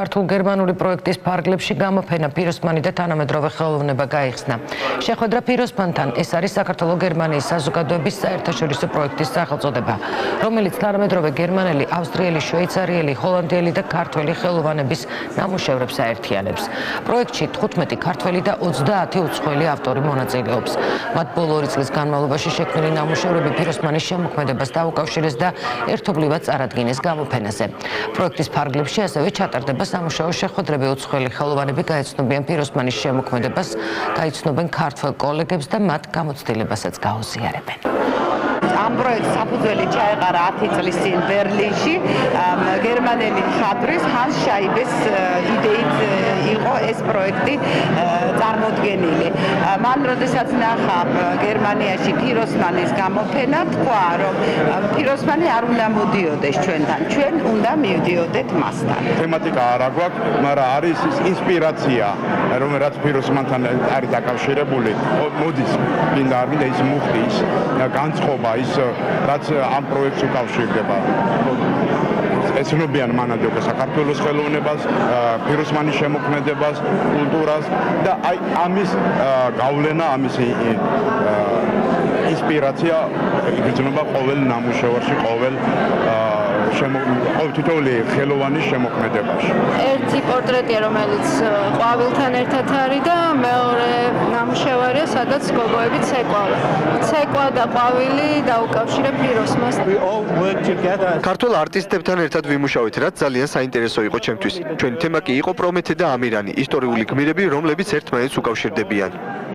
ქართულ-გერმანული პროექტის ფარგლებში გამოფენა პიროსმანი და თანამედროვე ხელოვნება გაიხსნა. შეხვედრა პიროსმანთან ეს არის საქართველო-გერმანიის საზოგადოების საერთაშორისო პროექტის სახელწოდება, რომელიც თანამედროვე გერმანელი, ავსტრიელი, შვეიცარიელი, ჰოლანდიელი და ქართველი ხელოვანების ნამუშევრებს აერთიანებს. პროექტში 15 ქართველი და 30 უცხოელი ავტორი მონაწილეობს. მათ ბოლო 2 წლის განმავლობაში შექმნილი ნამუშევრები პიროსმანის შემოქმედებას დაუკავშირეს და ერთობლივად წარადგინეს გამოფენაზე. პროექტის ფარგლებში ასევე ჩატარდება სამუშაო შეხვედრები, უცხოელი ხელოვანები გაეცნობიან პიროსმანის შემოქმედებას, გაიცნობენ ქართველ კოლეგებს და მათ გამოცდილებასაც გაუზიარებენ. ამ პროექტს საფუძველი ჩაეყარა 10 წლის წინ ბერლინში გერმანელი მხატვრის ჰანს შაიბეს იდეით იყო ეს პროექტი წარმოდგენილი. მან როდესაც ნახა გერმანიაში პიროსმანის გამოფენა, თქვა რომ პიროსმანი არ უნდა მოდიოდეს ჩვენთან, ჩვენ უნდა მივდიოდეთ მასთან. თემატიკა არ აქვს, მაგრამ არის ის ინსპირაცია, რომელიც პიროსმანთან არის დაკავშირებული. მოდის, მინდა არ მინდა ის მუხტი, ის განწყობა, ის რაც ამ პროექტს უკავშირდება. ეცნობიან მანამდე საქართველოს ხელოვნებას, პიროსმანის შემოქმედებას, კულტურას და აი ამის გავლენა, ამის ინსპირაცია იგრძნობა ყოველ ნამუშევარში, ყოველ თითოეული ხელოვანის შემოქმედებაში. ერთი პორტრეტია, რომელიც ყვავილთან ერთად არის და მეორე ნამუშევარია, სადაც გოგოები ცეკვავენ. ცეკვა და ყვავილი დაუკავშირებ პიროსმას. ქართულ არტისტებთან ერთად ვიმუშავეთ, რაც ძალიან საინტერესო იყო ჩემთვის. ჩვენი თემა კი იყო პრომეთე და ამირანი, ისტორიული გმირები, რომლებიც ერთმანეთს უკავშირდებიან.